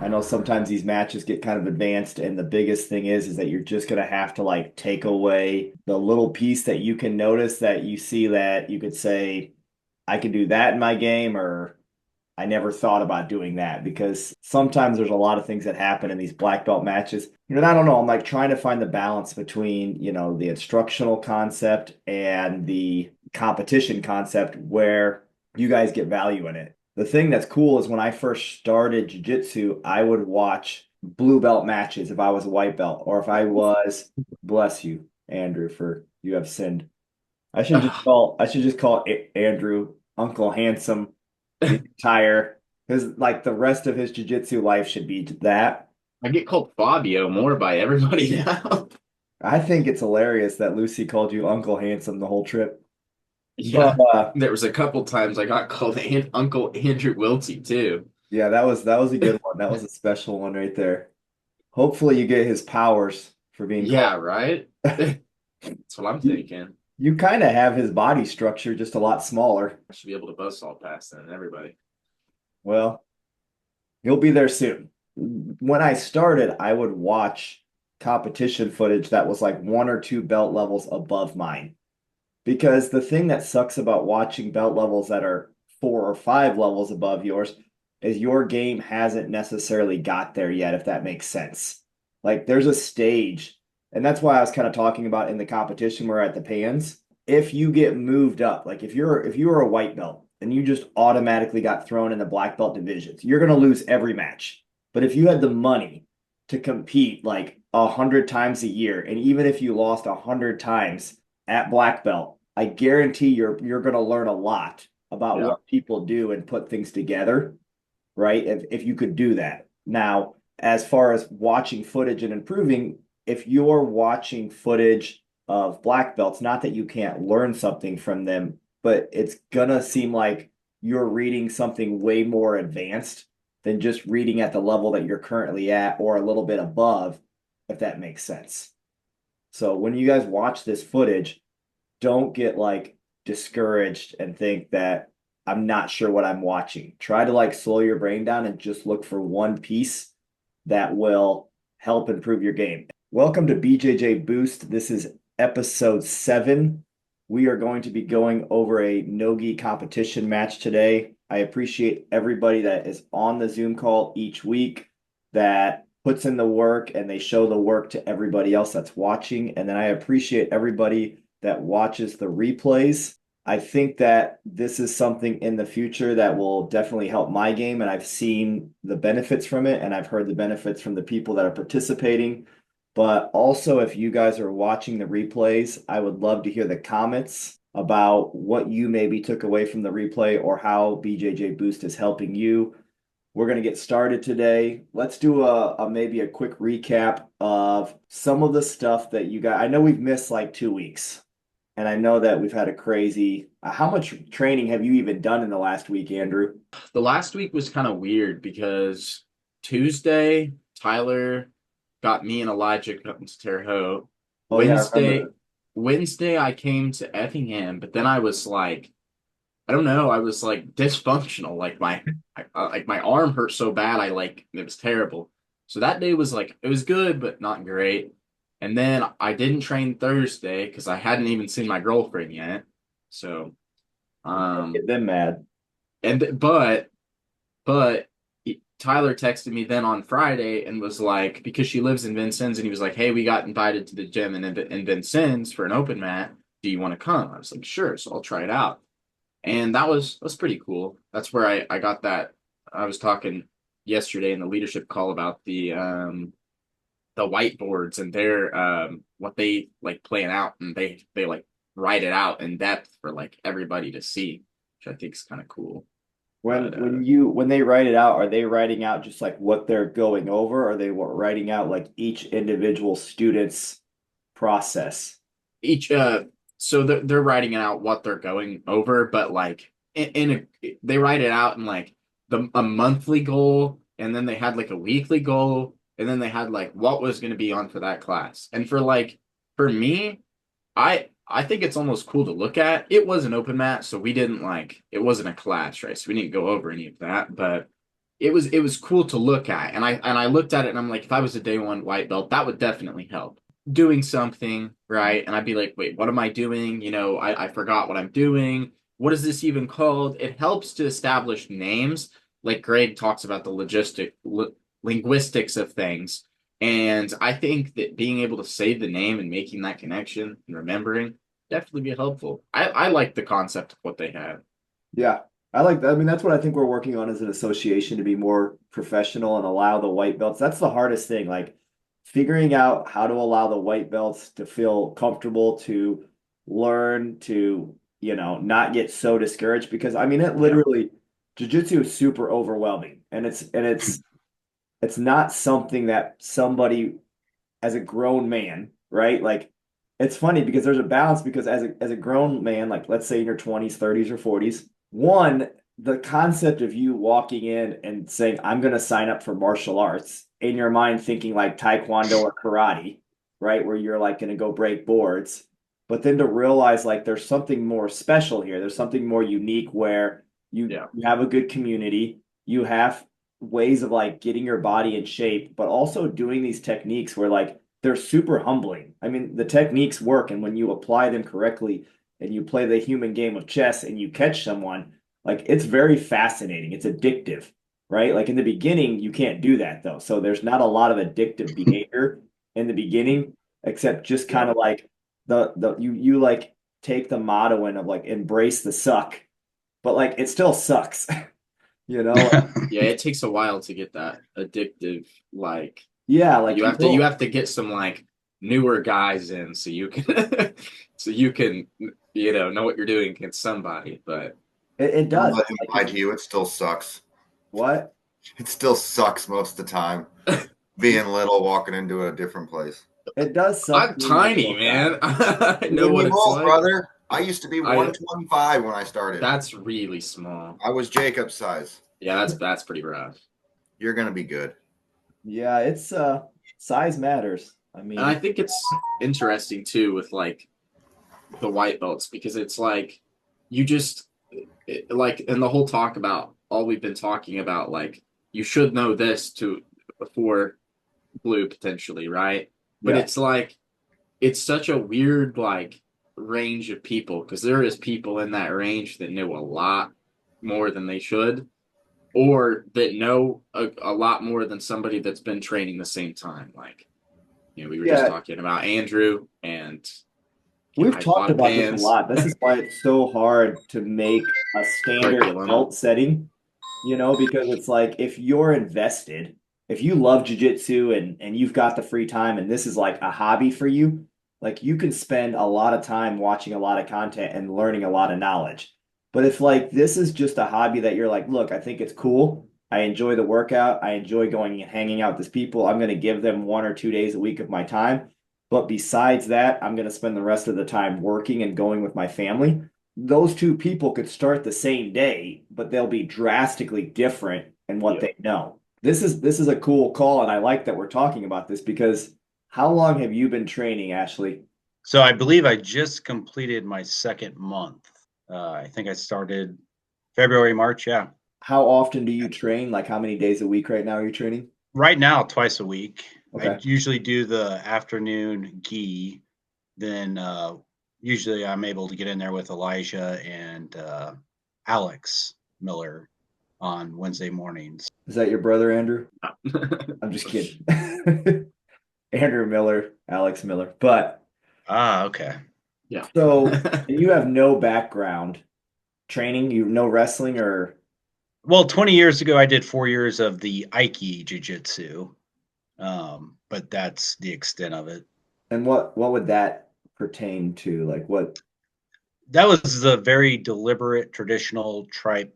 know sometimes these matches get kind of advanced, and the biggest thing is that you're just gonna have to like take away the little piece that you can notice that you see that you could say, I could do that in my game, or I never thought about doing that because sometimes there's a lot of things that happen in these black belt matches. I don't know. I'm like trying to find the balance between, the instructional concept and the competition concept where you guys get value in it. The thing that's cool is when I first started jiu-jitsu, I would watch blue belt matches if I was a white belt or if I was, bless you, Andrew, for you have sinned. I should just call Andrew Uncle Handsome the entire his like the rest of his jiu-jitsu life should be that. I get called Fabio more by everybody now. I think it's hilarious that Lucy called you Uncle Handsome the whole trip. But Yeah, there was a couple times I got called Uncle Andrew Wiltie too. yeah, that was a good one. That was a special one right there. Hopefully you get his powers for being called. Yeah, right? That's what I'm You thinking. you kind of have his body structure just a lot smaller. I should be able to buzz all past then everybody. Well, he'll be there soon. When I started, I would watch competition footage that was like one or two belt levels above mine. Because the thing that sucks about watching belt levels that are 4 or 5 levels above yours is your game hasn't necessarily got there yet, if that makes sense. Like there's a stage, and that's why I was kind of talking about in the competition where at the pans, if you get moved up, like if you were a white belt and you just automatically got thrown in the black belt divisions, you're gonna lose every match. But if you had the money to compete like 100 times a year, and even if you lost 100 times at black belt, I guarantee you're going to learn a lot about Yeah. what people do and put things together, right? If you could do that. Now, as far as watching footage and improving, if you're watching footage of black belts, not that you can't learn something from them, but it's gonna seem like you're reading something way more advanced than just reading at the level that you're currently at or a little bit above, if that makes sense. So when you guys watch this footage, don't get like discouraged and think that I'm not sure what I'm watching. Try to like slow your brain down and just look for one piece that will help improve your game. Welcome to BJJ Boost. This is episode 7. We are going to be going over a no-gi competition match today. I appreciate everybody that is on the Zoom call each week that puts in the work and they show the work to everybody else that's watching. And then I appreciate everybody that watches the replays. I think that this is something in the future that will definitely help my game, and I've seen the benefits from it, and I've heard the benefits from the people that are participating. But also, if you guys are watching the replays, I would love to hear the comments about what you maybe took away from the replay or how BJJ Boost is helping you. We're going to get started today. Let's do a maybe a quick recap of some of the stuff that you got. I know we've missed like 2 weeks, and I know that we've had a crazy. How much training have you even done in the last week, Andrew? The last week was kind of weird because Tuesday, Tyler got me and Elijah up to Terre Haute. Oh yeah, I remember Wednesday, that. Wednesday I came to Effingham, but then I was like, I don't know, I was like dysfunctional. Like my arm hurt so bad, I like it was terrible. So that day was like it was good, but not great. And then I didn't train Thursday because I hadn't even seen my girlfriend yet. So Get um them mad. and but Tyler texted me then on Friday and was like, because she lives in Vincennes, and he was like, "Hey, we got invited to the gym in Vincennes for an open mat. Do you want to come?" I was like, "Sure." So I'll try it out, and that was pretty cool. That's where I got that. I was talking yesterday in the leadership call about the whiteboards and their what they like plan out, and they like write it out in depth for like everybody to see, which I think is kind of cool. When But when you when they write it out, are they writing out just like what they're going over? Or are they writing out like each individual student's process? each so they're writing out what they're going over, but like they write it out in like a monthly goal, and then they had like a weekly goal, and then they had like what was going to be on for that class. And for me, I think it's almost cool to look at. It was an open mat, so we didn't like it wasn't a class, right? So we didn't go over any of that, but it was cool to look at, and I looked at it and I'm like, if I was a day one white belt, that would definitely help. Doing something right, and I'd be like, wait, what am I doing? I forgot what I'm doing. What is this even called? It helps to establish names, like Greg talks about the linguistics of things, and I think that being able to say the name and making that connection and remembering definitely be helpful. I like the concept of what they had. Yeah, I like that. I mean, that's what I think we're working on as an association to be more professional and allow the white belts. That's the hardest thing, like figuring out how to allow the white belts to feel comfortable, to learn, to, not get so discouraged because I mean, it Yeah. literally, jiu-jitsu is super overwhelming and it's not something that somebody as a grown man, right? Like it's funny because there's a balance because as a grown man, like let's say in your 20s, 30s, or 40s, one, the concept of you walking in and saying, I'm gonna sign up for martial arts, in your mind thinking like taekwondo or karate, right? Where you're like gonna go break boards. But then to realize like there's something more special here. There's something more unique where you, Yeah. you have a good community, you have ways of like getting your body in shape, but also doing these techniques where like they're super humbling. I mean, the techniques work, and when you apply them correctly and you play the human game of chess and you catch someone, like it's very fascinating. It's addictive, right? Like in the beginning, you can't do that though. So there's not a lot of addictive behavior in the beginning, except just kind Yeah. of like the you like take the motto in of like embrace the suck, but like it still sucks, you know? Yeah, it takes a while to get that addictive, like Yeah, like you you have to you don't. have to get some like newer guys in so you can so you can know what you're doing against somebody. But It Don't does. let him Like lie it's to you. It still sucks. what? It still sucks most of the time. Being little, walking into a different place. It does suck I'm being a tiny, little guy. man. I You know and me what it's both, like. brother. I used to be I 125 when I started. That's really small. I was Jacob's size. Yeah, that's pretty rough. You're gonna be good. Yeah, it's size matters. I And I mean, think it's interesting too with like the white belts because it's like you just like and the whole talk about all we've been talking about like you should know this to before blue potentially, right? But yeah. it's like it's such a weird like range of people because there is people in that range that know a lot more than they should or that know a lot more than somebody that's been training the same time. Like, we were just Yeah, talking about Andrew and we've I talked bought about this a pans lot. This is why it's so hard to make a standard curriculum. belt setting, because it's like if you're invested, if you love jujitsu and you've got the free time and this is like a hobby for you, like you can spend a lot of time watching a lot of content and learning a lot of knowledge. But if like this is just a hobby that you're like, look, I think it's cool. I enjoy the workout. I enjoy going and hanging out with these people. I'm going to give them 1 or 2 days a week of my time. But besides that, I'm going to spend the rest of the time working and going with my family. Those two people could start the same day, but they'll be drastically different in what Yeah. they know. This is a cool call, and I like that we're talking about this because how long have you been training, Ashley? So I believe I just completed my second month. I think I started February, March. Yeah. How often do you train? Like how many days a week right now are you training? Right now, twice a week. I Okay. usually do the afternoon gi. Then usually I'm able to get in there with Elijah and Alex Miller on Wednesday mornings. Is that your brother, Andrew? I'm just kidding. Andrew Miller, Alex Miller. But Ah, okay. Yeah. so, and you have no background training, you no wrestling or Well, 20 years ago, I did 4 years of the Aiki Jiu-Jitsu, but that's the extent of it. and what would that pertain to? Like what? That was the very deliberate traditional type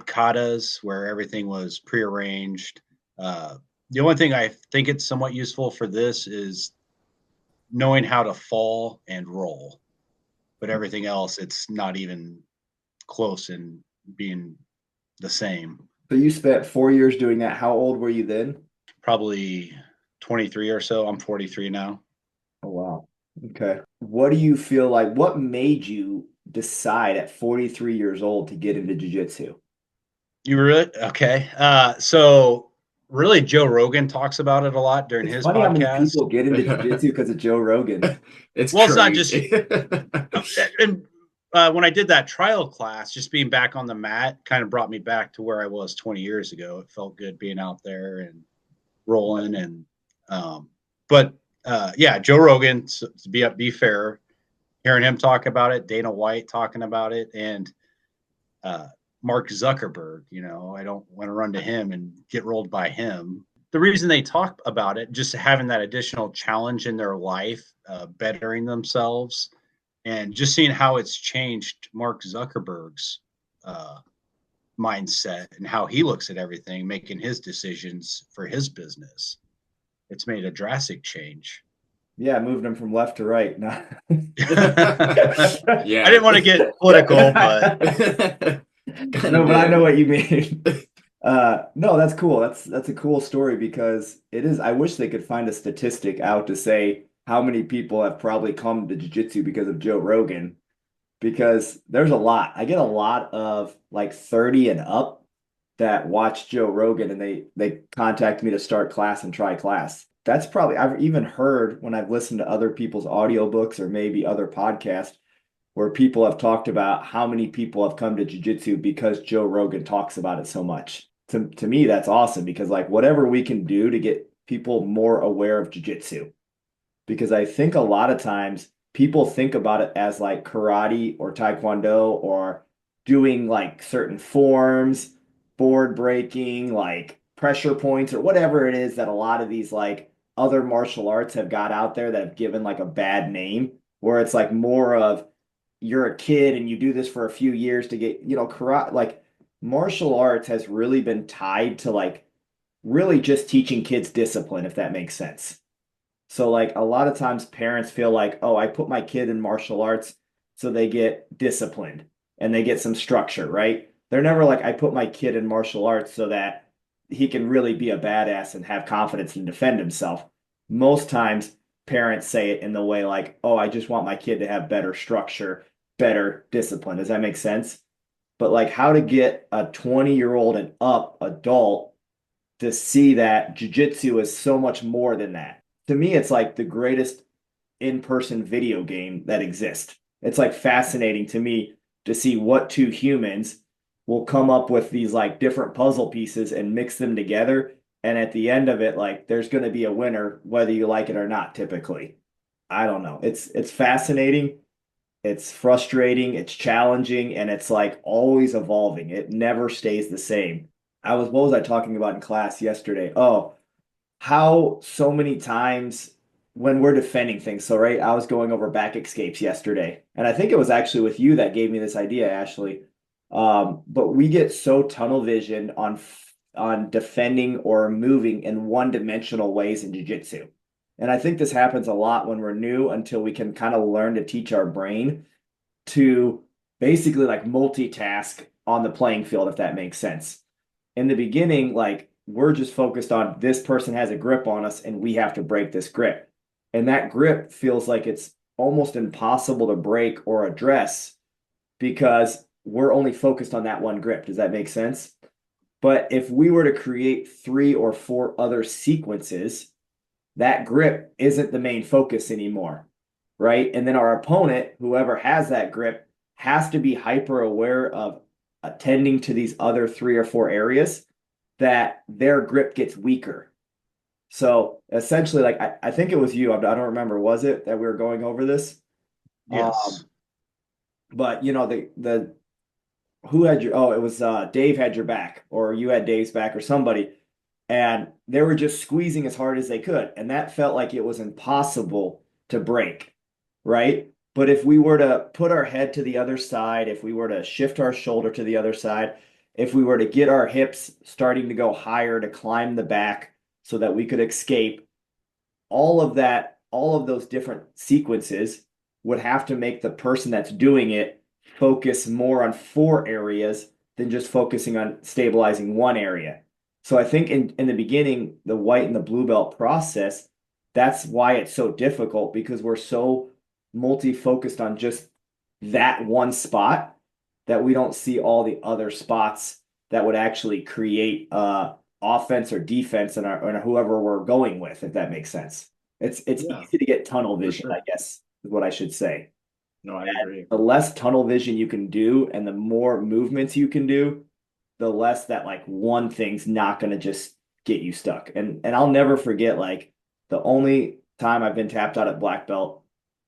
katas where everything was prearranged. The only thing I think it's somewhat useful for this is knowing how to fall and roll, but everything else it's not even close in being the same. So you spent 4 years doing that. How old were you then? Probably 23 or so. I'm 43 now. Oh wow. Okay. What do you feel like? What made you decide at 43 years old to get into jiu-jitsu? You really? Okay. So really Joe Rogan talks about it a lot during It's his funny how many podcast. people get into jiu-jitsu because of Joe Rogan. It's Well, it's not just crazy. and when I did that trial class, just being back on the mat kind of brought me back to where I was 20 years ago. It felt good being out there and rolling and but yeah, Joe Rogan, to be fair, hearing him talk about it, Dana White talking about it, and uh, Mark Zuckerberg. I don't want to run to him and get rolled by him. The reason they talk about it, just having that additional challenge in their life, bettering themselves, and just seeing how it's changed Mark Zuckerberg's mindset and how he looks at everything, making his decisions for his business. It's made a drastic change. Yeah, moved him from left to right. No. I Yeah. didn't want to get political, but No, but I know what you mean. No, that's cool. That's a cool story because it is. I wish they could find a statistic out to say how many people have probably come to jiu-jitsu because of Joe Rogan, because there's a lot. I get a lot of like 30 and up that watch Joe Rogan and they contact me to start class and try class. That's probably I've even heard when I've listened to other people's audiobooks or maybe other podcasts where people have talked about how many people have come to jiu-jitsu because Joe Rogan talks about it so much. To me, that's awesome because like whatever we can do to get people more aware of jiu-jitsu. Because I think a lot of times people think about it as like karate or taekwondo or doing like certain forms, board breaking, like pressure points or whatever it is that a lot of these like other martial arts have got out there that have given like a bad name, where it's like more of you're a kid and you do this for a few years to get, karate, like martial arts has really been tied to like really just teaching kids discipline, if that makes sense. So like a lot of times parents feel like, oh, I put my kid in martial arts so they get disciplined and they get some structure, right? They're never like, I put my kid in martial arts so that he can really be a badass and have confidence and defend himself. Most times parents say it in the way like, oh, I just want my kid to have better structure, better discipline. Does that make sense? But like how to get a 20-year-old and up adult to see that jujitsu is so much more than that. To me, it's like the greatest in-person video game that exists. It's like fascinating to me to see what two humans will come up with these like different puzzle pieces and mix them together. And at the end of it, like there's going to be a winner, whether you like it or not, typically. I don't know. It's fascinating. It's frustrating, it's challenging, and it's like always evolving. It never stays the same. What was I talking about in class yesterday? Oh, how so many times when we're defending things. So, right, I was going over back escapes yesterday, and I think it was actually with you that gave me this idea, Ashley. But we get so tunnel vision on defending or moving in one-dimensional ways in jiu-jitsu. And I think this happens a lot when we're new until we can kind of learn to teach our brain to basically like multitask on the playing field, if that makes sense. In the beginning, like we're just focused on this person has a grip on us and we have to break this grip. And that grip feels like it's almost impossible to break or address because we're only focused on that one grip. Does that make sense? But if we were to create 3 or 4 other sequences, that grip isn't the main focus anymore, right? And then our opponent, whoever has that grip, has to be hyper aware of attending to these other 3 or 4 areas that their grip gets weaker. So essentially, like I think it was you, I don't remember, was it that we were going over this? yes. But the who had your it was Dave had your back, or you had Dave's back, or somebody, and they were just squeezing as hard as they could, and that felt like it was impossible to break, right? But if we were to put our head to the other side, if we were to shift our shoulder to the other side, if we were to get our hips starting to go higher to climb the back so that we could escape, all of those different sequences would have to make the person that's doing it focus more on 4 areas than just focusing on stabilizing one area. So I think in the beginning, the white and the blue belt process, that's why it's so difficult because we're so multi-focused on just that one spot that we don't see all the other spots that would actually create offense or defense in our whoever we're going with, if that makes sense. It's Yeah, easy to get tunnel for vision, I sure. guess is what I should say. No, I agree. The less tunnel vision you can do and the more movements you can do, the less that like one thing's not going to just get you stuck. And I'll never forget like the only time I've been tapped out at black belt,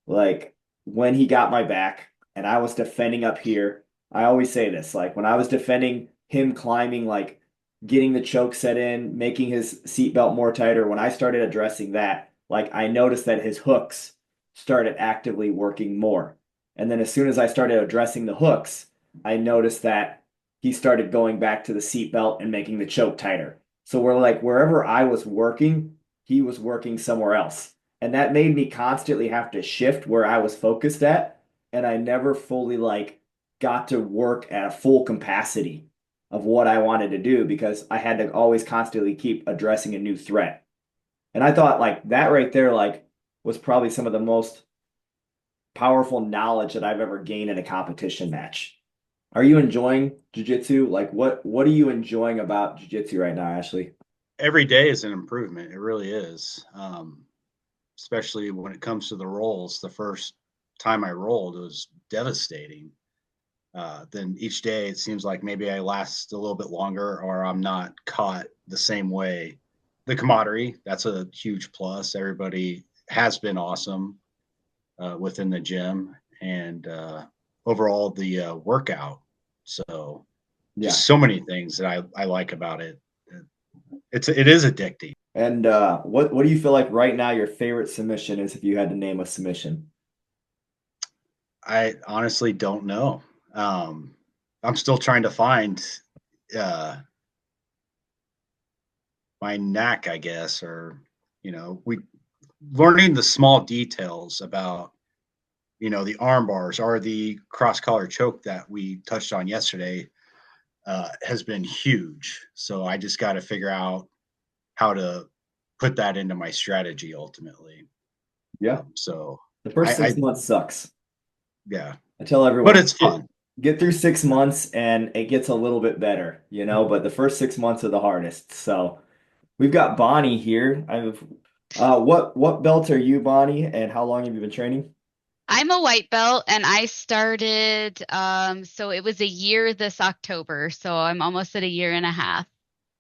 like when he got my back and I was defending up here. I always say this, like when I was defending him climbing, like getting the choke set in, making his seatbelt more tighter, when I started addressing that, like I noticed that his hooks started actively working more. And then as soon as I started addressing the hooks, I noticed that he started going back to the seatbelt and making the choke tighter. So we're like wherever I was working, he was working somewhere else. And that made me constantly have to shift where I was focused at. And I never fully like got to work at a full capacity of what I wanted to do because I had to always constantly keep addressing a new threat. And I thought like that right there, like was probably some of the most powerful knowledge that I've ever gained in a competition match. Are you enjoying jiu-jitsu? Like what are you enjoying about jiu-jitsu right now, Ashley? Every day is an improvement. It really is. Especially when it comes to the rolls. The first time I rolled, it was devastating. Then each day it seems like maybe I last a little bit longer or I'm not caught the same way. The camaraderie, that's a huge plus. Everybody has been awesome within the gym and overall the workout. So Yeah. just so many things that I like about it. It is addicting. And what do you feel like right now your favorite submission is if you had to name a submission? I honestly don't know. I'm still trying to find uh, my knack, I guess, or we learning the small details about the arm bars or the cross collar choke that we touched on yesterday has been huge. So I just got to figure out how to put that into my strategy ultimately. Yeah. So The first I 6 months sucks. yeah, I tell but everyone it's fun. get through 6 months and it gets a little bit better, but the first 6 months are the hardest. So we've got Bonnie here. What belt are you, Bonnie, and how long have you been training? I'm a white belt and I started, so it was a year this October. So I'm almost at a year and a half.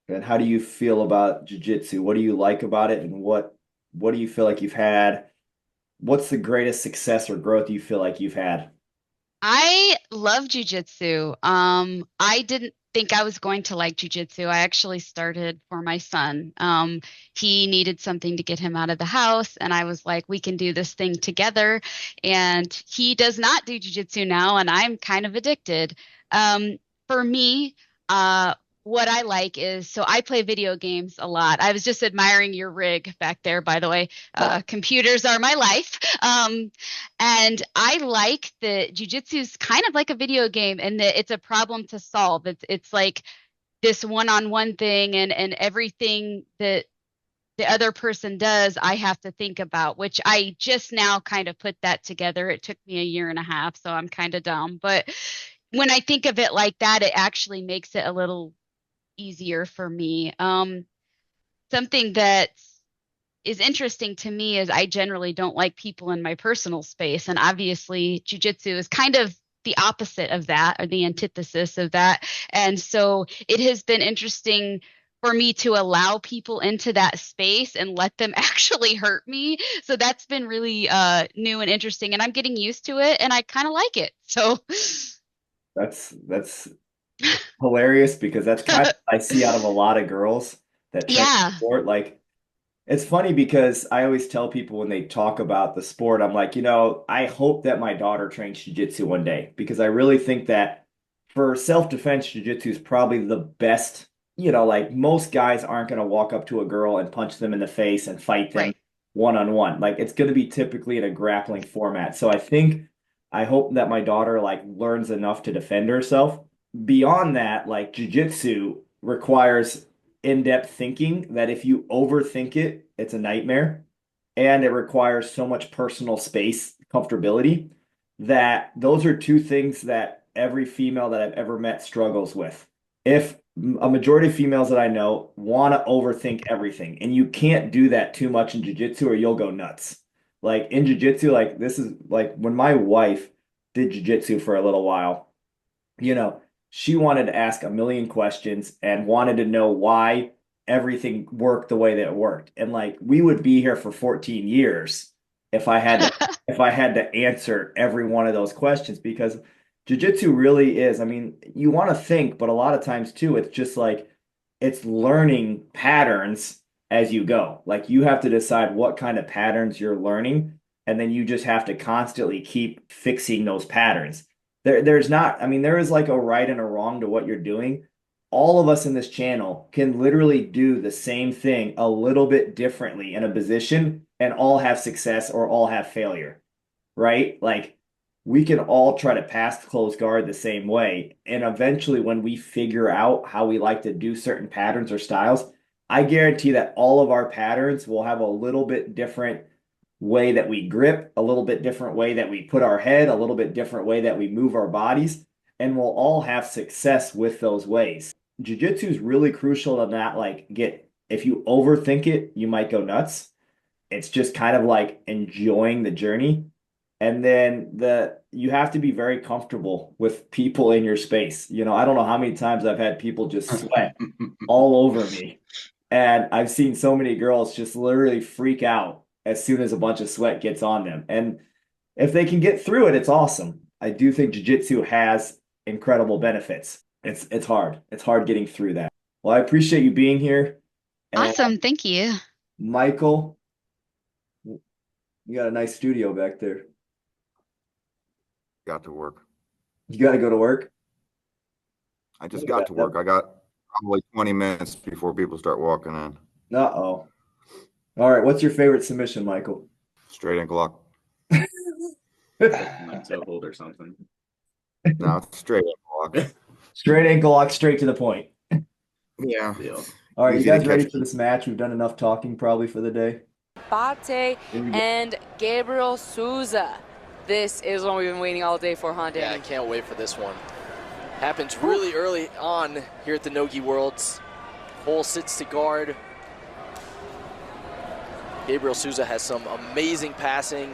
And how do you feel about jiu-jitsu? What do you like about it, and what do you feel like you've had? What's the greatest success or growth you feel like you've had? I love jujitsu. I didn't think I was going to like jujitsu. I actually started for my son. He needed something to get him out of the house, and I was like, we can do this thing together. And he does not do jujitsu now, and I'm kind of addicted. For me, uh, what I like is so I play video games a lot. I was just admiring your rig back there, by the way. Computers are my life. And I like that jujitsu is kind of like a video game and that it's a problem to solve. It's like this one-on-one thing and everything that the other person does, I have to think about, which I just now kind of put that together. It took me a year and a half, so I'm kind of dumb. But when I think of it like that, it actually makes it a little easier for me. Something that is interesting to me is I generally don't like people in my personal space. And obviously, jujitsu is kind of the opposite of that or the antithesis of that. And so it has been interesting for me to allow people into that space and let them actually hurt me. So that's been really new and interesting. And I'm getting used to it and I kind of like it. So That's hilarious because that's kind of I see out of a lot of girls that train yeah, sport. Like it's funny because I always tell people when they talk about the sport, I'm like, I hope that my daughter trains jiu-jitsu one day because I really think that for self-defense, jiu-jitsu is probably the best. Like most guys aren't going to walk up to a girl and punch them in the face and fight them right. one-on-one. Like it's going to be typically in a grappling format. So I hope that my daughter like learns enough to defend herself. Beyond that, like jiu-jitsu requires in-depth thinking that if you overthink it, it's a nightmare. And it requires so much personal space, comfortability, that those are two things that every female that I've ever met struggles with. If a majority of females that I know want to overthink everything, and you can't do that too much in jiu-jitsu or you'll go nuts. Like in jiu-jitsu, like this is like when my wife did jiu-jitsu for a little while, you know, she wanted to ask a million questions and wanted to know why everything worked the way that it worked. And like we would be here for 14 years if I had to if I had to answer every one of those questions because jiu-jitsu really is, I mean, you want to think, but a lot of times too, it's just like it's learning patterns as you go. Like you have to decide what kind of patterns you're learning, and then you just have to constantly keep fixing those patterns. There's not, I mean, there is like a right and a wrong to what you're doing. All of us in this channel can literally do the same thing a little bit differently in a position and all have success or all have failure, right? Like we can all try to pass the closed guard the same way. And eventually, when we figure out how we like to do certain patterns or styles, I guarantee that all of our patterns will have a little bit different way that we grip, a little bit different way that we put our head, a little bit different way that we move our bodies, and we'll all have success with those ways. Jiu-jitsu is really crucial to not like if you overthink it, you might go nuts. It's just kind of like enjoying the journey. And then you have to be very comfortable with people in your space. You know, I don't know how many times I've had people just sweat all over me. And I've seen so many girls just literally freak out as soon as a bunch of sweat gets on them. And if they can get through it, it's awesome. I do think jiu-jitsu has incredible benefits. It's hard. It's hard getting through that. Well, I appreciate you being here. And Awesome. Thank you. Michael, you got a nice studio back there. Got to work. You got to go to work? I just got to work. I got probably 20 minutes before people start walking in. Uh-oh. All right. What's your favorite submission, Michael? Straight ankle lock. Not so old or something. No, it's straight ankle lock. Straight ankle lock, straight to the point. Yeah. Deal. All right, you Easy to guys ready catch. for this match? We've done enough talking probably for the day. Bate and Gabriel Souza. This is what we've been waiting all day for, huh, Danny? Yeah, I can't wait for this one. Happens really early on here at the Nogi Worlds. Cole sits to guard. Gabriel Souza has some amazing passing.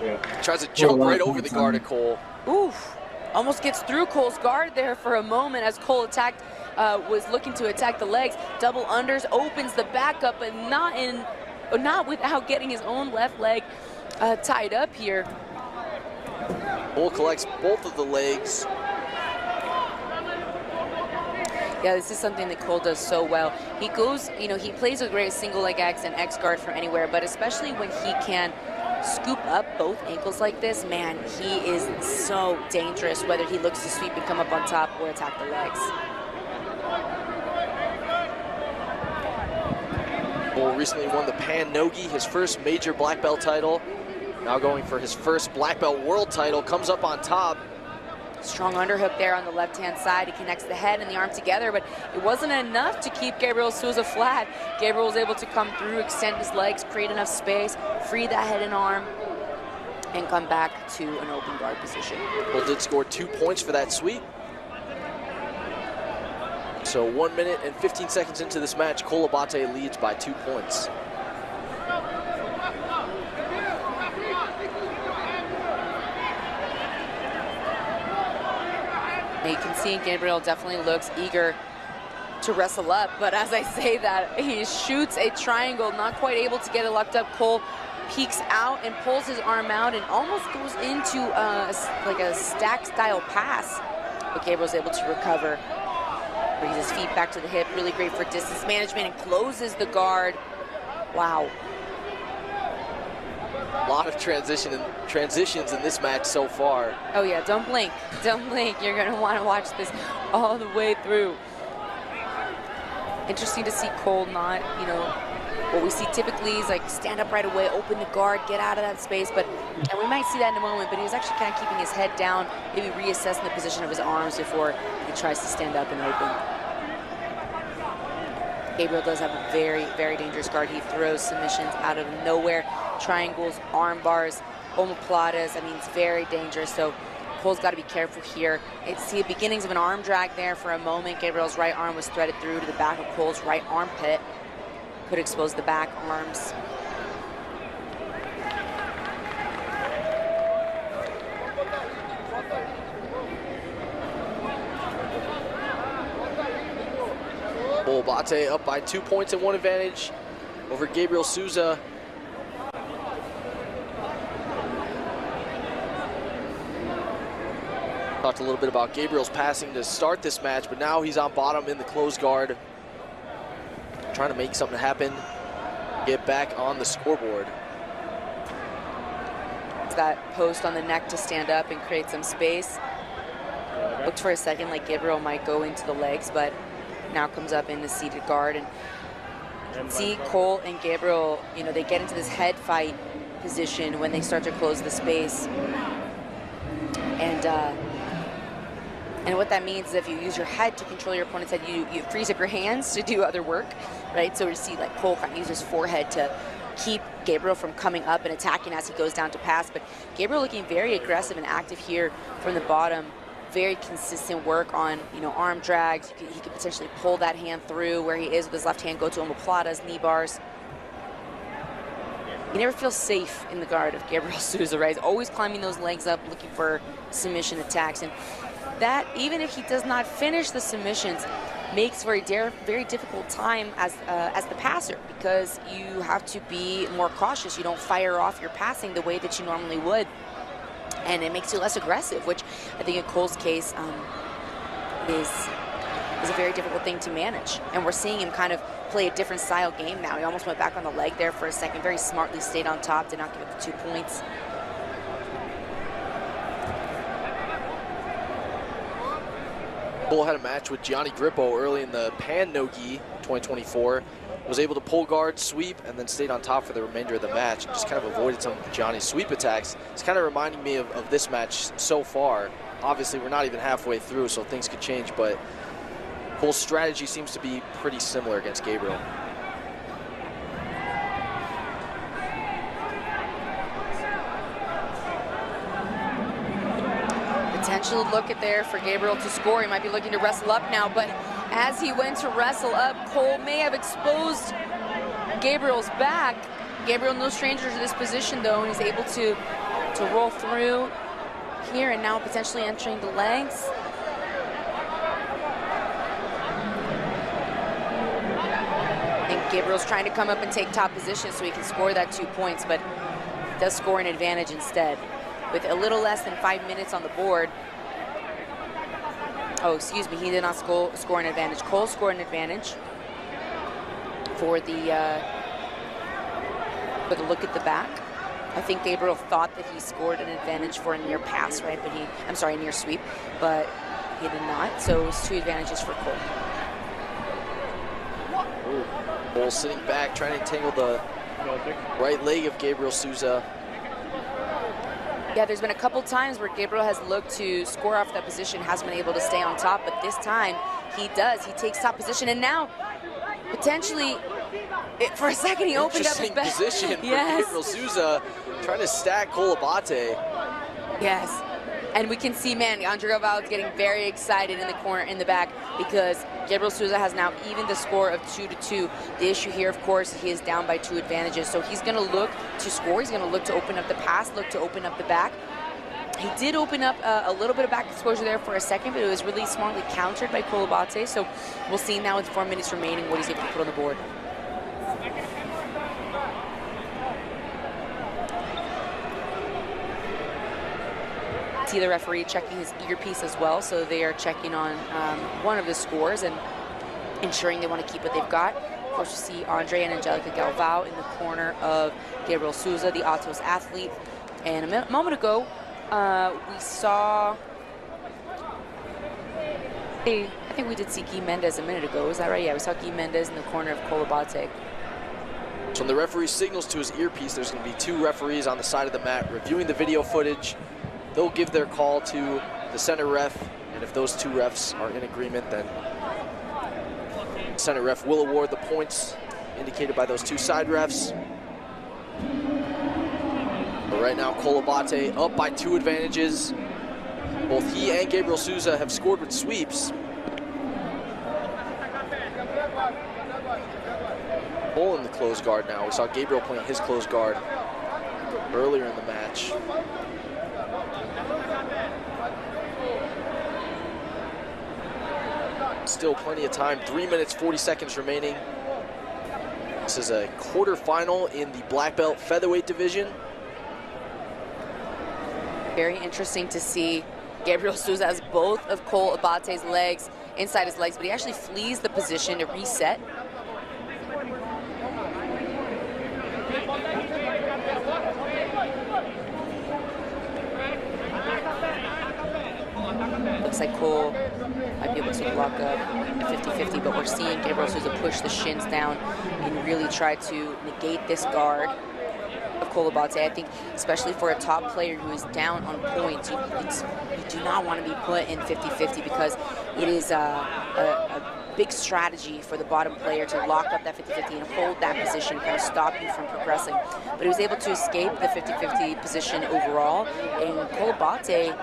Yeah. Tries to jump right over the guard of Cole. Oof. Almost gets through Cole's guard there for a moment as Cole was looking to attack the legs. Double unders, opens the back up, but not without getting his own left leg tied up here. Cole collects both of the legs. Yeah, this is something that Cole does so well. He goes, he plays a great single leg X and X guard from anywhere, but especially when he can scoop up both ankles like this, man, he is so dangerous, whether he looks to sweep and come up on top or attack the legs. Cole recently won the Pan Nogi, his first major black belt title. Now going for his first black belt world title, comes up on top. Strong underhook there on the left-hand side. He connects the head and the arm together, but it wasn't enough to keep Gabriel Souza flat. Gabriel was able to come through, extend his legs, create enough space, free that head and arm, and come back to an open guard position. Cole did score 2 points for that sweep. So 1 minute and 15 seconds into this match, Cole Abate leads by 2 points. You can see Gabriel definitely looks eager to wrestle up, but as I say that, he shoots a triangle, not quite able to get it locked up. Cole peeks out and pulls his arm out and almost goes into like a stack style pass, but Gabriel's able to recover. Brings his feet back to the hip, really great for distance management, and closes the guard. Wow. A lot of transitions in this match so far. Oh yeah, don't blink. Don't blink. You're gonna wanna watch this all the way through. Interesting to see Cole not, what we see typically is like stand up right away, open the guard, get out of that space, and we might see that in a moment, but he was actually kind of keeping his head down, maybe reassessing the position of his arms before he tries to stand up and open. Gabriel does have a very, very dangerous guard. He throws submissions out of nowhere, triangles, arm bars, omoplatas. I mean, it's very dangerous. So Cole's got to be careful here. See the beginnings of an arm drag there for a moment. Gabriel's right arm was threaded through to the back of Cole's right armpit. Could expose the back arms. Cole Abate up by 2 points and 1 advantage over Gabriel Souza. Talked a little bit about Gabriel's passing to start this match, but now he's on bottom in the closed guard, trying to make something happen, get back on the scoreboard. That post on the neck to stand up and create some space. Looked for a second like Gabriel might go into the legs, but now comes up in the seated guard. And see Cole and Gabriel, you know, they get into this head fight position when they start to close the space. And what that means is if you use your head to control your opponent's head, you freeze up your hands to do other work, right? So we see like Cole kind of use his forehead to keep Gabriel from coming up and attacking as he goes down to pass. But Gabriel looking very aggressive and active here from the bottom. Very consistent work on, you know, arm drags. He could potentially pull that hand through where he is with his left hand, go to omoplatas, knee bars. You never feel safe in the guard of Gabriel Souza, right? He's always climbing those legs up, looking for submission attacks. And that, even if he does not finish the submissions, makes for a very difficult time as the passer, because you have to be more cautious. You don't fire off your passing the way that you normally would, and it makes you less aggressive, which I think in Cole's case is a very difficult thing to manage. And we're seeing him kind of play a different style game now. He almost went back on the leg there for a second, very smartly stayed on top, did not give up the 2 points. Cole had a match with Gianni Grippo early in the Pan No-Gi 2024. Was able to pull guard, sweep, and then stayed on top for the remainder of the match. Just kind of avoided some of Gianni's sweep attacks. It's kind of reminding me of this match so far. Obviously, we're not even halfway through, so things could change, but Cole's strategy seems to be pretty similar against Gabriel. Potential look at there for Gabriel to score. He might be looking to wrestle up now, but as he went to wrestle up, Cole may have exposed Gabriel's back. Gabriel, no stranger to this position though, and he's able to roll through here and now potentially entering the legs. I think Gabriel's trying to come up and take top position so he can score that 2 points, but does score an advantage instead. With a little less than 5 minutes on the board. Oh, excuse me, he did not score an advantage. Cole scored an advantage for the look at the back. I think Gabriel thought that he scored an advantage for a near pass, right? But a near sweep, but he did not. So it was 2 advantages for Cole. Ooh. Cole sitting back, trying to entangle the right leg of Gabriel Souza. Yeah, there's been a couple times where Gabriel has looked to score off that position, hasn't been able to stay on top, but this time he does. He takes top position, and now potentially, for a second, he opened up his back. Position for yes. Gabriel Souza, trying to stack Cole Abate. Yes, and we can see, man, Andre Galvao is getting very excited in the corner, in the back, because Gabriel Souza has now evened the score of 2-2. The issue here, of course, he is down by 2 advantages, so he's going to look to score. He's going to look to open up the pass, look to open up the back. He did open up a little bit of back exposure there for a second, but it was really smartly countered by Cole Abate, so we'll see now with 4 minutes remaining what he's able to put on the board. See the referee checking his earpiece as well, so they are checking on one of the scores and ensuring they want to keep what they've got. Of course, you see Andre and Angelica Galvao in the corner of Gabriel Souza, the Atos athlete. And a moment ago, we saw, I think we did see Guy Mendez a minute ago. Is that right? Yeah, we saw Guy Mendez in the corner of Cole Abate. So when the referee signals to his earpiece, there's going to be 2 referees on the side of the mat reviewing the video footage. They'll give their call to the center ref, and if those 2 refs are in agreement, then the center ref will award the points indicated by those 2 side refs. But right now, Cole Abate up by 2 advantages Both he and Gabriel Souza have scored with sweeps. Bull in the closed guard now. We saw Gabriel playing his closed guard earlier in the match. Still plenty of time, 3 minutes, 40 seconds remaining. This is a quarterfinal in the black belt featherweight division. Very interesting to see. Gabriel Souza has both of Cole Abate's legs inside his legs, but he actually flees the position to reset. Looks like Cole might be able to lock up at 50-50, but we're seeing Gabriel Souza push the shins down and really try to negate this guard of Cole Abate. I think especially for a top player who is down on points, you do not want to be put in 50-50 because it is a big strategy for the bottom player to lock up that 50-50 and hold that position, kind of stop you from progressing. But he was able to escape the 50-50 position overall, and Cole Abate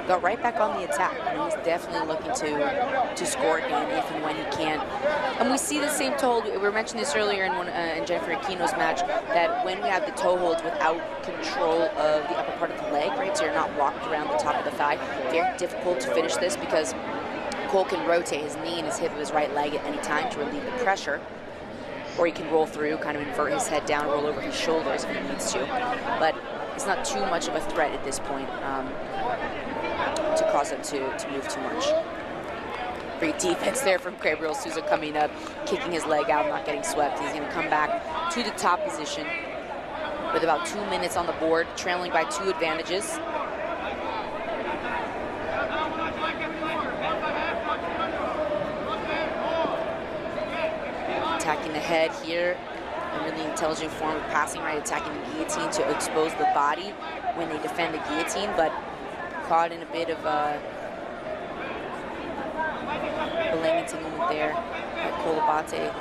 got right back on the attack, and he's definitely looking to score again if and when he can. And we see the same toe hold. We were mentioning this earlier in Jennifer Aquino's match, that when we have the toe holds without control of the upper part of the leg, right, so you're not locked around the top of the thigh, very difficult to finish this because Cole can rotate his knee and his hip of his right leg at any time to relieve the pressure, or he can roll through, kind of invert his head down, roll over his shoulders if he needs to. But it's not too much of a threat at this point to cause him to move too much. Great defense there from Gabriel Souza coming up, kicking his leg out, not getting swept. He's going to come back to the top position with about 2 minutes on the board, trailing by 2 advantages. Attacking the head here, a really intelligent form of passing, right? Attacking the guillotine to expose the body when they defend the guillotine, but caught in a bit of a belay moment there. Cole Abate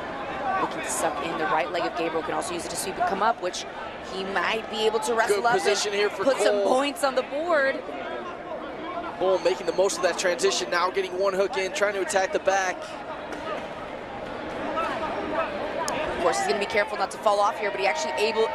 looking to suck in. The right leg of Gabriel can also use it to sweep and come up, which he might be able to wrestle up position here for put Cole. Some points on the board. Bull making the most of that transition now, getting one hook in, trying to attack the back. Of course, he's going to be careful not to fall off here, but he actually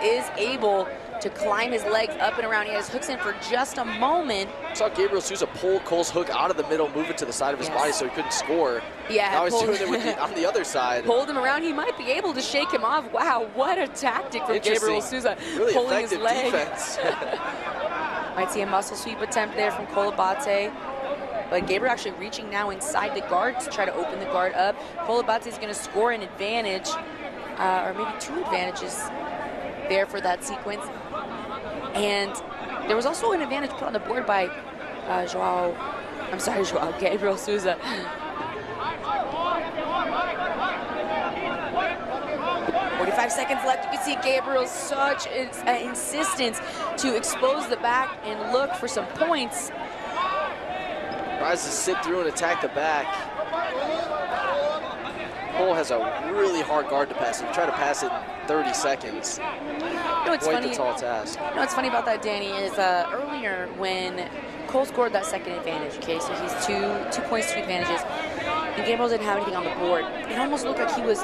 is able to climb his legs up and around. He has hooks in for just a moment. Saw Gabriel Souza pull Cole's hook out of the middle, move it to the side of his body so he couldn't score. Yeah, now he's doing it with on the other side. Pulled him around. He might be able to shake him off. Wow, what a tactic from Gabriel Souza. Really pulling his effective leg. defense. Might see a muscle sweep attempt there from Cole Abate. But Gabriel actually reaching now inside the guard to try to open the guard up. Cole Abate is going to score an advantage, or maybe 2 advantages there for that sequence. And there was also an advantage put on the board by Gabriel Souza. 45 seconds left. You can see Gabriel's such insistence to expose the back and look for some points. Tries to sit through and attack the back. Cole has a really hard guard to pass. If you try to pass it in 30 seconds, what's quite funny, the tall task. What's funny about that, Danny, is earlier when Cole scored that second advantage, okay, so he's two points, 2 advantages, and Gabriel didn't have anything on the board. It almost looked like he was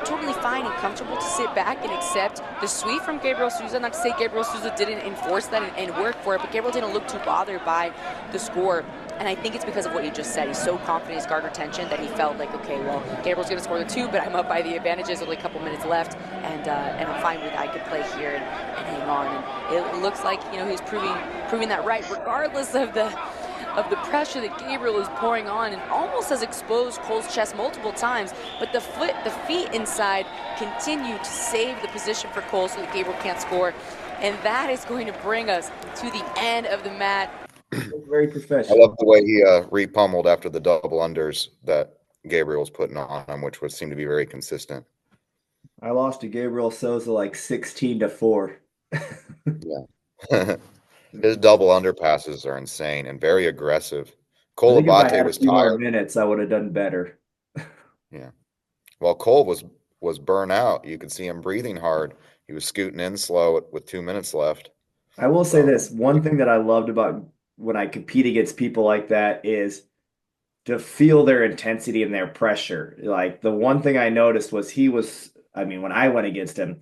totally fine and comfortable to sit back and accept the sweep from Gabriel Souza. Not to say Gabriel Souza didn't enforce that and work for it, but Gabriel didn't look too bothered by the score. And I think it's because of what you just said. He's so confident in his guard retention that he felt like, okay, well, Gabriel's going to score the 2, but I'm up by the advantages, only a couple minutes left, and I'm fine with I could play here and hang on. And it looks like, you know, he's proving that right, regardless of the pressure that Gabriel is pouring on, and almost has exposed Cole's chest multiple times. But the feet inside continue to save the position for Cole so that Gabriel can't score. And that is going to bring us to the end of the match. Very professional. I love the way he repummeled after the double unders that Gabriel was putting on him, which would seem to be very consistent. I lost to Gabriel Souza like 16-4. Yeah. His double underpasses are insane and very aggressive. Cole Abate was tired. More minutes, I would have done better. Yeah. While Cole was burnt out, you could see him breathing hard. He was scooting in slow with 2 minutes left. I will say this, one thing that I loved about when I compete against people like that is to feel their intensity and their pressure. Like the one thing I noticed was I mean, when I went against him,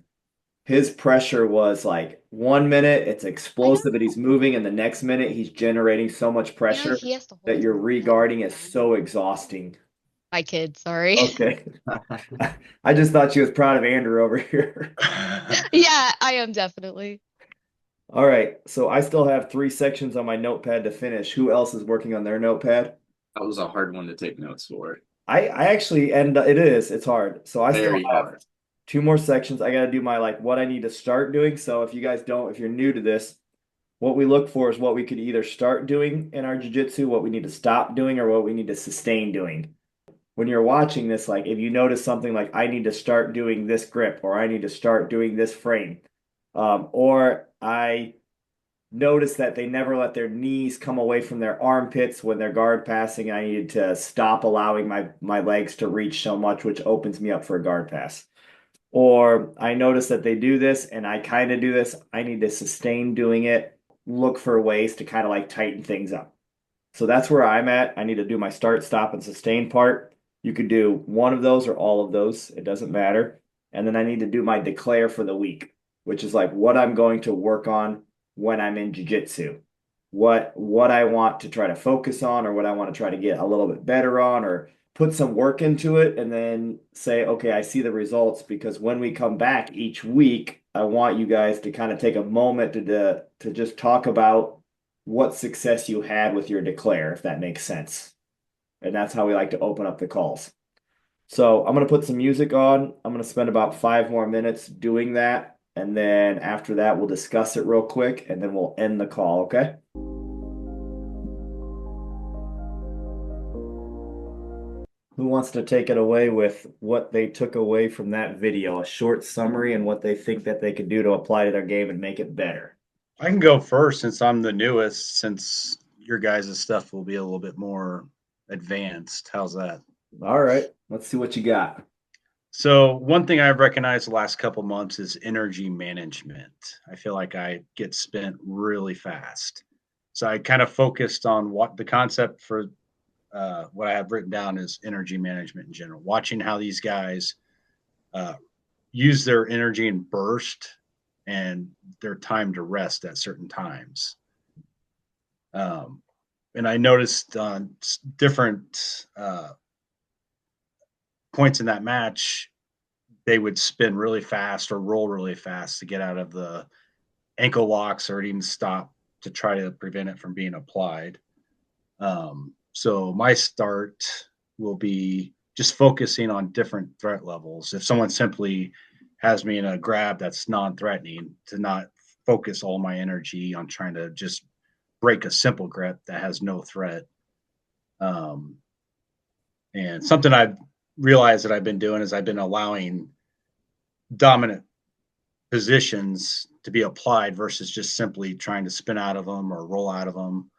his pressure was like 1 minute it's I know. explosive and he's moving, and the next minute he's generating so much You know, pressure he has to that hold your his breath regarding all is the time. so exhausting. My kid, sorry. Okay. I just thought she was proud of Andrew over here. Yeah, I am definitely. All right. So I still have 3 sections on my notepad to finish. Who else is working on their notepad? That was a hard one to take notes for. I actually, and it's hard. So I still Very have hard. 2 more sections. I got to do my like what I need to start doing. So if you're new to this, what we look for is what we could either start doing in our jiu-jitsu, what we need to stop doing, or what we need to sustain doing. When you're watching this, like if you notice something like I need to start doing this grip, or I need to start doing this frame, or I notice that they never let their knees come away from their armpits when they're guard passing, I needed to stop allowing my legs to reach so much, which opens me up for a guard pass. Or I notice that they do this and I kind of do this. I need to sustain doing it, look for ways to kind of like tighten things up. So that's where I'm at. I need to do my start, stop, and sustain part. You could do one of those or all of those. It doesn't matter. And then I need to do my declare for the week, which is like what I'm going to work on when I'm in jiu-jitsu. What I want to try to focus on, or what I want to try to get a little bit better on, or put some work into it and then say, okay, I see the results. Because when we come back each week, I want you guys to kind of take a moment to just talk about what success you had with your declare, if that makes sense. And that's how we like to open up the calls. So I'm going to put some music on. I'm going to spend about 5 more minutes doing that. And then after that, we'll discuss it real quick and then we'll end the call. Okay. Who wants to take it away with what they took away from that video, a short summary, and what they think that they could do to apply to their game and make it better? I can go first since I'm the newest, since your guys' stuff will be a little bit more advanced. How's that? All right, let's see what you got. So one thing I've recognized the last couple months is energy management. I feel like I get spent really fast. So I kind of focused on what the concept for what I have written down is energy management in general, watching how these guys use their energy and burst and their time to rest at certain times. And I noticed on different points in that match, they would spin really fast or roll really fast to get out of the ankle locks or even stop to try to prevent it from being applied. So my start will be just focusing on different threat levels. If someone simply has me in a grab that's non-threatening, to not focus all my energy on trying to just break a simple grip that has no threat. And something I've realized that I've been doing is I've been allowing dominant positions to be applied versus just simply trying to spin out of them or roll out of them.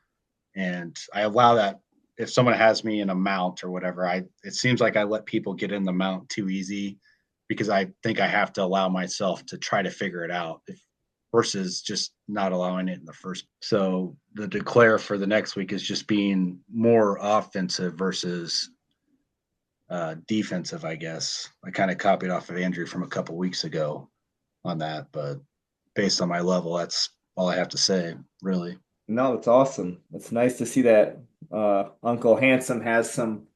And I allow that if someone has me in a mount or whatever, it seems like I let people get in the mount too easy because I think I have to allow myself to try to figure it out versus just not allowing it in the first. So the declare for the next week is just being more offensive versus defensive, I guess. I kind of copied off of Andrew from a couple weeks ago on that, but based on my level, that's all I have to say, really. No, that's awesome. It's nice to see that Uncle Handsome has some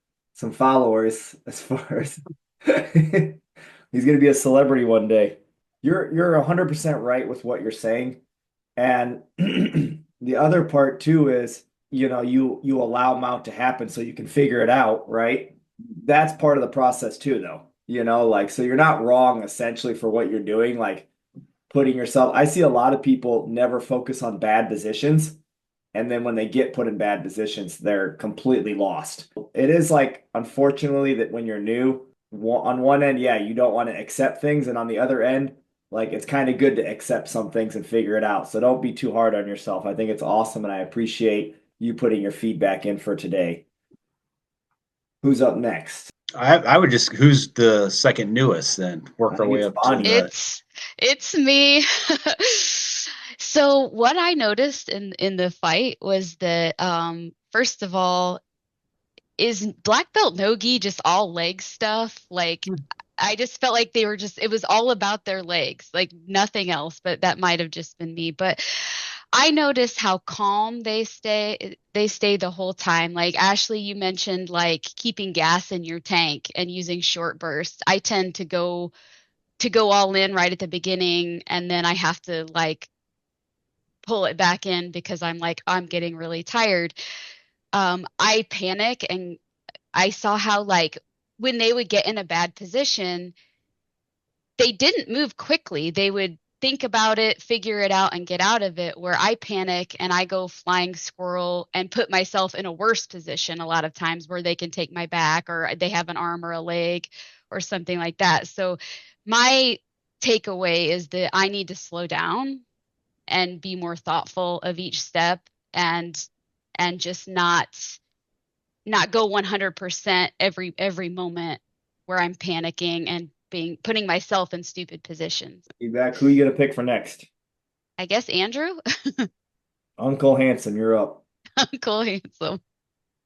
followers as far as he's going to be a celebrity one day. You're 100% right with what you're saying. And the other part too is, you allow mount to happen so you can figure it out, right? That's part of the process too, though. So you're not wrong essentially for what you're doing, like putting yourself. I see a lot of people never focus on bad positions. And then when they get put in bad positions, they're completely lost. It is like, unfortunately, that when you're new, on one end, yeah, you don't want to accept things. And on the other end, like it's kind of good to accept some things and figure it out. So don't be too hard on yourself. I think it's awesome. And I appreciate you putting your feedback in for today. Who's up next? I would just, who's the second newest then? Work our way up to It's me. So what I noticed in the fight was that first of all, is black belt no-gi just all leg stuff? Like I just felt like they were just it was all about their legs, like nothing else, but that might have just been me. But I noticed how calm they stay the whole time. Like Ashley, you mentioned like keeping gas in your tank and using short bursts. I tend to go all in right at the beginning, and then I have to like pull it back in because I'm like I'm getting really tired. I panic, and I saw how like when they would get in a bad position, they didn't move quickly. They would think about it, figure it out, and get out of it. Where I panic and I go flying squirrel and put myself in a worse position a lot of times where they can take my back or they have an arm or a leg or something like that. So my takeaway is that I need to slow down and be more thoughtful of each step and just not go 100% every moment where I'm panicking and being putting myself in stupid positions. Feedback. Who you gonna pick for next? I guess Andrew, Uncle Hanson, you're up. Uncle Handsome.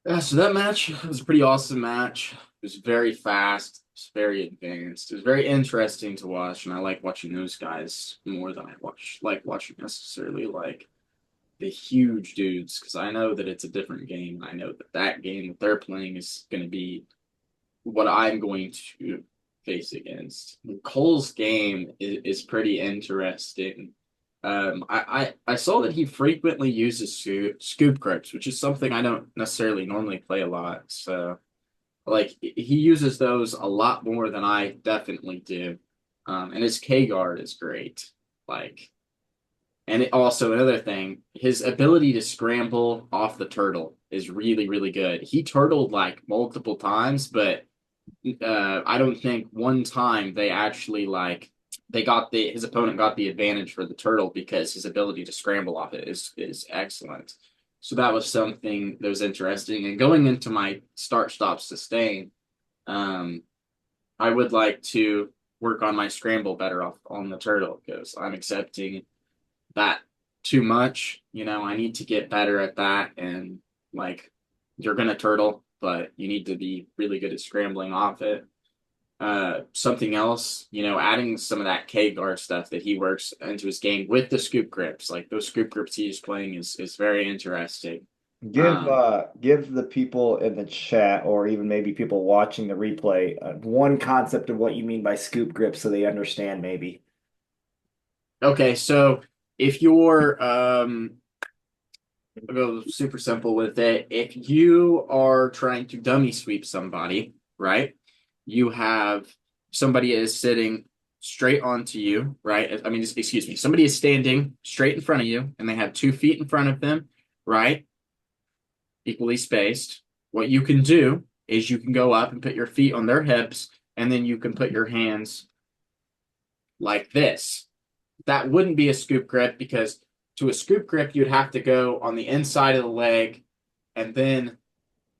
Yeah, so that match was a pretty awesome match. It was very fast. It was very advanced. It was very interesting to watch, and I like watching those guys more than like watching necessarily like the huge dudes because I know that it's a different game. I know that that game that they're playing is going to be what I'm going to face against. Cole's game is pretty interesting. I saw that he frequently uses scoop grips, which is something I don't necessarily normally play a lot. So, like, he uses those a lot more than I definitely do. And his K guard is great. Like, and also another thing, his ability to scramble off the turtle is really, really good. He turtled like multiple times, but I don't think one time they actually like they got his opponent got the advantage for the turtle because his ability to scramble off it is excellent. So that was something that was interesting. And going into my start stop sustain, um, I would like to work on my scramble better off on the turtle because I'm accepting that too much. You know, I need to get better at that. And like, you're gonna turtle, but you need to be really good at scrambling off it. Something else, you know, adding some of that K guard stuff that he works into his game with the scoop grips, like those scoop grips he's playing is very interesting. Give the people in the chat or even maybe people watching the replay one concept of what you mean by scoop grip so they understand maybe. Okay, so if you're I'll go super simple with it. If you are trying to dummy sweep somebody, right? You have somebody is sitting straight onto you, right? I mean, excuse me. Somebody is standing straight in front of you, and they have 2 feet in front of them, right? Equally spaced. What you can do is you can go up and put your feet on their hips, and then you can put your hands like this. That wouldn't be a scoop grip because to a scoop grip, you'd have to go on the inside of the leg and then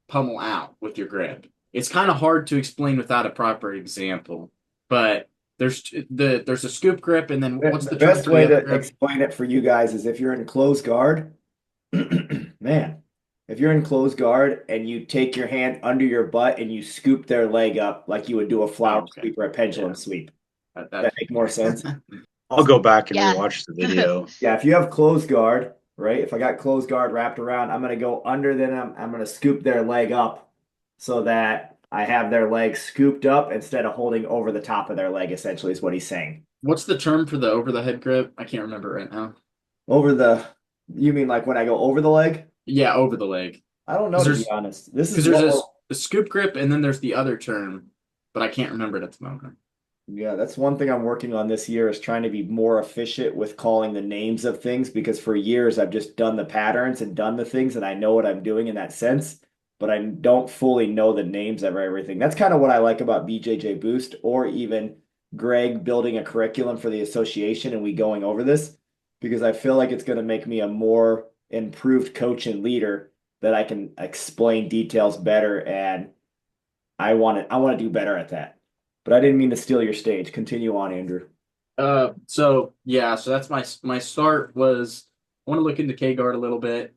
pummel out with your grip. It's kind of hard to explain without a proper example, but there's a scoop grip, and then what's the best term for way the to other grip? explain it for you guys is if you're in close guard, man, if you're in close guard and you take your hand under your butt and you scoop their leg up like you would do a flower Okay. sweep or a pendulum sweep. That Does that make more sense? I'll go back and Yeah. rewatch the video. Yeah, if you have closed guard, right? If I got closed guard wrapped around, I'm gonna go under them. I'm gonna scoop their leg up so that I have their leg scooped up instead of holding over the top of their leg, essentially, is what he's saying. What's the term for the over the head grip? I can't remember right now. You mean like when I go over the leg? Yeah, over the leg. I don't know, to be honest. This Because is there's a scoop grip, and then there's the other term, but I can't remember it at the moment. Yeah, that's one thing I'm working on this year is trying to be more efficient with calling the names of things because for years I've just done the patterns and done the things and I know what I'm doing in that sense, but I don't fully know the names of everything. That's kind of what I like about BJJ Boost or even Greg building a curriculum for the association and we going over this because I feel like it's going to make me a more improved coach and leader that I can explain details better and I want to do better at that. But I didn't mean to steal your stage. Continue on, Andrew. So that's my start was I want to look into K guard a little bit.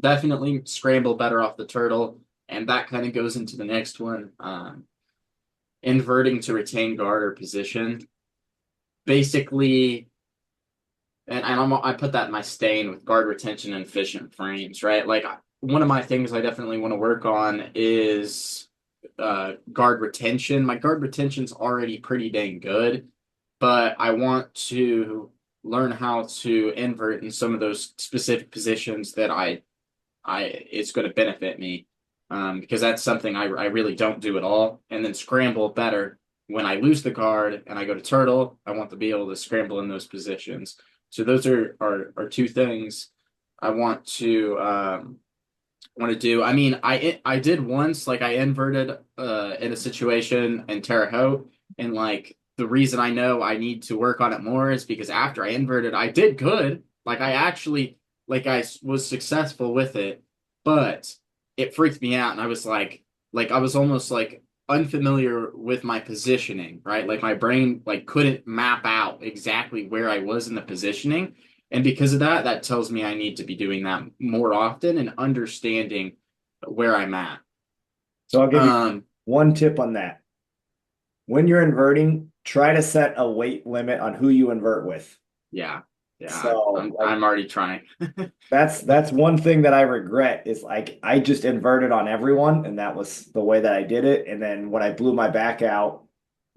Definitely scramble better off the turtle, and that kind of goes into the next one. Inverting to retain guard or position. Basically, and I put that in my stain with guard retention and efficient frames, right? Like one of my things I definitely want to work on is guard retention. My guard retention's already pretty dang good, but I want to learn how to invert in some of those specific positions that it's going to benefit me, because that's something I really don't do at all. And then scramble better when I lose the guard and I go to turtle. I want to be able to scramble in those positions. So those are two things I want to do. I mean, I did once, like I inverted in a situation in Terre Haute, and like the reason I know I need to work on it more is because after I inverted, I did good. Like I actually I was successful with it, but it freaked me out, and I was like I was almost like unfamiliar with my positioning, right? Like my brain like couldn't map out exactly where I was in the positioning. And because of that, that tells me I need to be doing that more often and understanding where I'm at. So I'll give you one tip on that. When you're inverting, try to set a weight limit on who you invert with. Yeah. So I'm already trying. that's one thing that I regret is like I just inverted on everyone, and that was the way that I did it. And then when I blew my back out,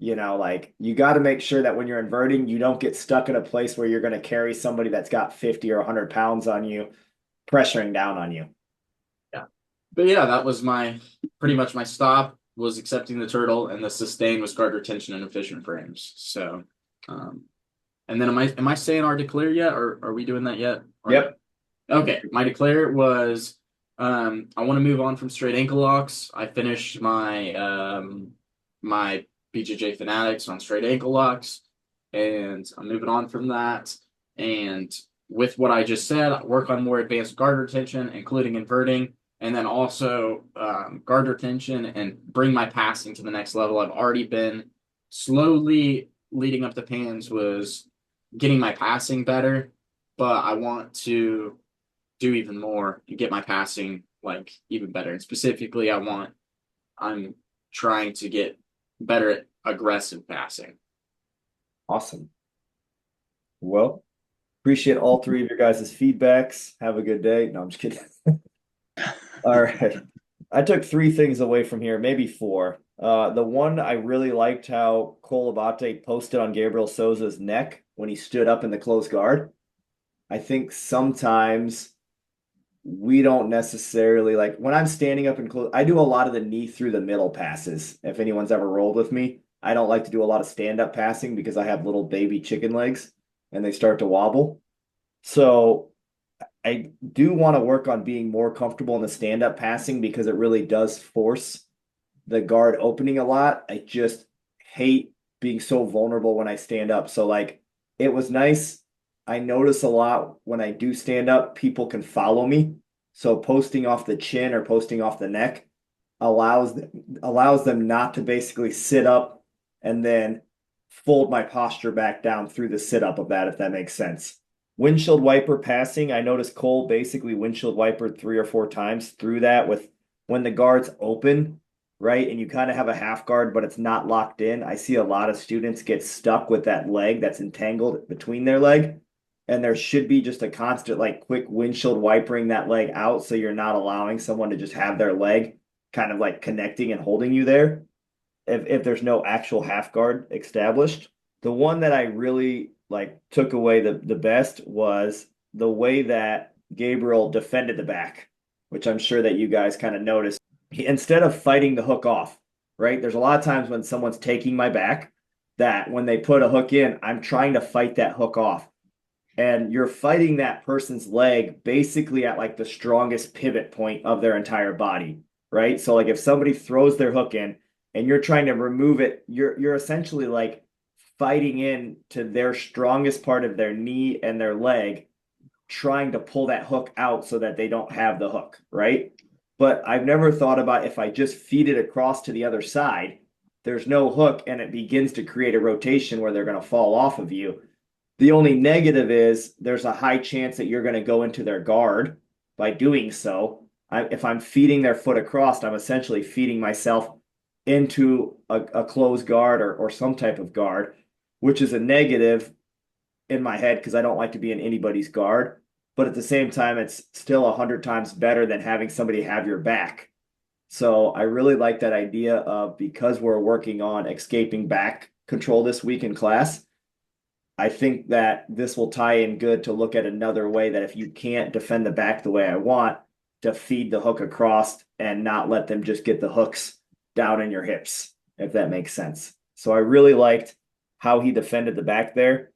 like you got to make sure that when you're inverting, you don't get stuck in a place where you're going to carry somebody that's got 50 or 100 pounds on you, pressuring down on you. Yeah. But yeah, that was pretty much my stop was accepting the turtle, and the sustain was guard retention and efficient frames. So, and then am I saying our declare yet, or are we doing that yet? Yep. Okay. My declare was, I want to move on from straight ankle locks. I finished my BJJ Fanatics on straight ankle locks, and I'm moving on from that. And with what I just said, work on more advanced guard retention, including inverting, and then also guard retention and bring my passing to the next level. I've already been slowly leading up to pans was getting my passing better, but I want to do even more and get my passing like even better. And specifically, I'm trying to get better at aggressive passing. Awesome. Well, appreciate all three of your guys' feedbacks. Have a good day. No, I'm just kidding. All right. I took three things away from here, maybe four. The one I really liked how Cole Abate posted on Gabriel Souza's neck when he stood up in the closed guard. I think sometimes we don't necessarily like when I'm standing up and close. I do a lot of the knee through the middle passes. If anyone's ever rolled with me, I don't like to do a lot of stand up passing because I have little baby chicken legs and they start to wobble. So I do want to work on being more comfortable in the stand up passing because it really does force the guard opening a lot. I just hate being so vulnerable when I stand up. So like it was nice. I notice a lot when I do stand up, people can follow me. So posting off the chin or posting off the neck allows them not to basically sit up and then fold my posture back down through the sit up of that, if that makes sense. Windshield wiper passing, I noticed Cole basically windshield wipered 3 or 4 times through that with when the guard's open, right? And you kind of have a half guard, but it's not locked in. I see a lot of students get stuck with that leg that's entangled between their leg. And there should be just a constant, like quick windshield wipering that leg out. So you're not allowing someone to just have their leg kind of like connecting and holding you there if there's no actual half guard established. The one that I really like took away the best was the way that Gabriel defended the back, which I'm sure that you guys kind of noticed. Instead of fighting the hook off, right? There's a lot of times when someone's taking my back that when they put a hook in, I'm trying to fight that hook off. And you're fighting that person's leg basically at like the strongest pivot point of their entire body, right? So like if somebody throws their hook in and you're trying to remove it, you're essentially like fighting in to their strongest part of their knee and their leg, trying to pull that hook out so that they don't have the hook, right? But I've never thought about if I just feed it across to the other side, there's no hook and it begins to create a rotation where they're going to fall off of you. The only negative is there's a high chance that you're going to go into their guard by doing so. If I'm feeding their foot across, I'm essentially feeding myself into a closed guard or some type of guard, which is a negative in my head because I don't like to be in anybody's guard. But at the same time, it's still 100 times better than having somebody have your back. So I really like that idea of, because we're working on escaping back control this week in class, I think that this will tie in good to look at another way that if you can't defend the back the way I want, to feed the hook across and not let them just get the hooks down in your hips, if that makes sense. So I really liked how he defended the back there.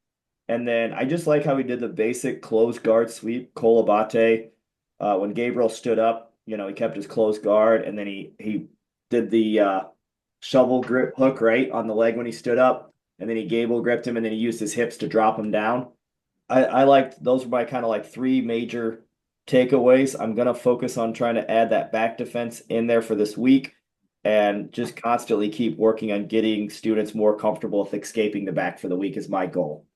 And then I just like how he did the basic closed guard sweep, Kolabate. When Gabriel stood up, he kept his closed guard, and then he did the shovel grip hook right on the leg when he stood up, and then he Gable gripped him, and then he used his hips to drop him down. I liked those were my kind of like three major takeaways. I'm gonna focus on trying to add that back defense in there for this week, and just constantly keep working on getting students more comfortable with escaping the back for the week is my goal.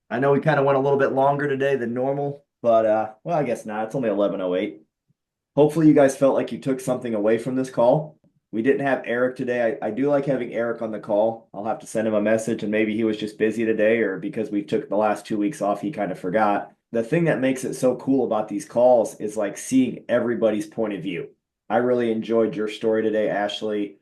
I know we kind of went a little bit longer today than normal, but well, I guess not. It's only 11:08. Hopefully you guys felt like you took something away from this call. We didn't have Eric today. I do like having Eric on the call. I'll have to send him a message, and maybe he was just busy today, or because we took the last 2 weeks off, he kind of forgot. The thing that makes it so cool about these calls is like seeing everybody's point of view. I really enjoyed your story today, Ashley.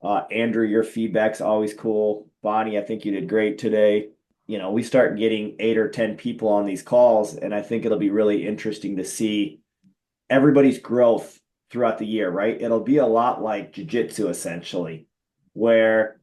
Andrew, your feedback's always cool. Bonnie, I think you did great today. We start getting 8 or 10 people on these calls, and I think it'll be really interesting to see everybody's growth throughout the year, right? It'll be a lot like jiu-jitsu essentially, where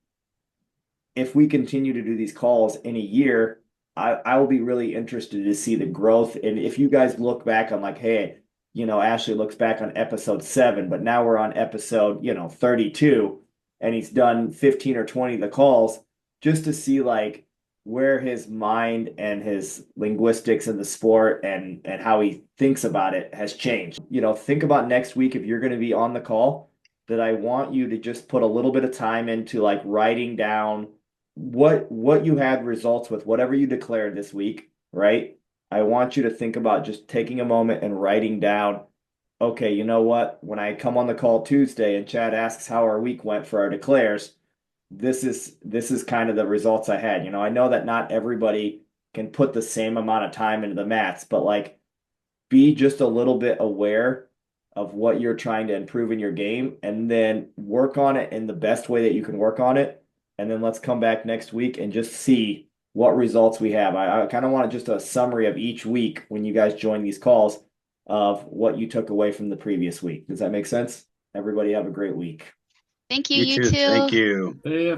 if we continue to do these calls in a year, I will be really interested to see the growth. And if you guys look back on like, hey, Ashley looks back on episode 7, but now we're on episode, 32, and he's done 15 or 20 of the calls, just to see like where his mind and his linguistics in the sport and how he thinks about it has changed. Think about next week if you're going to be on the call, that I want you to just put a little bit of time into like writing down what you had results with, whatever you declared this week, right? I want you to think about just taking a moment and writing down, okay, you know what? When I come on the call Tuesday and Chad asks how our week went for our declares, this is kind of the results I had. I know that not everybody can put the same amount of time into the mats, but like be just a little bit aware of what you're trying to improve in your game, and then work on it in the best way that you can work on it. And then let's come back next week and just see what results we have. I kind of want just a summary of each week when you guys join these calls of what you took away from the previous week. Does that make sense? Everybody have a great week. Thank you, you too. too. Thank you. Yeah.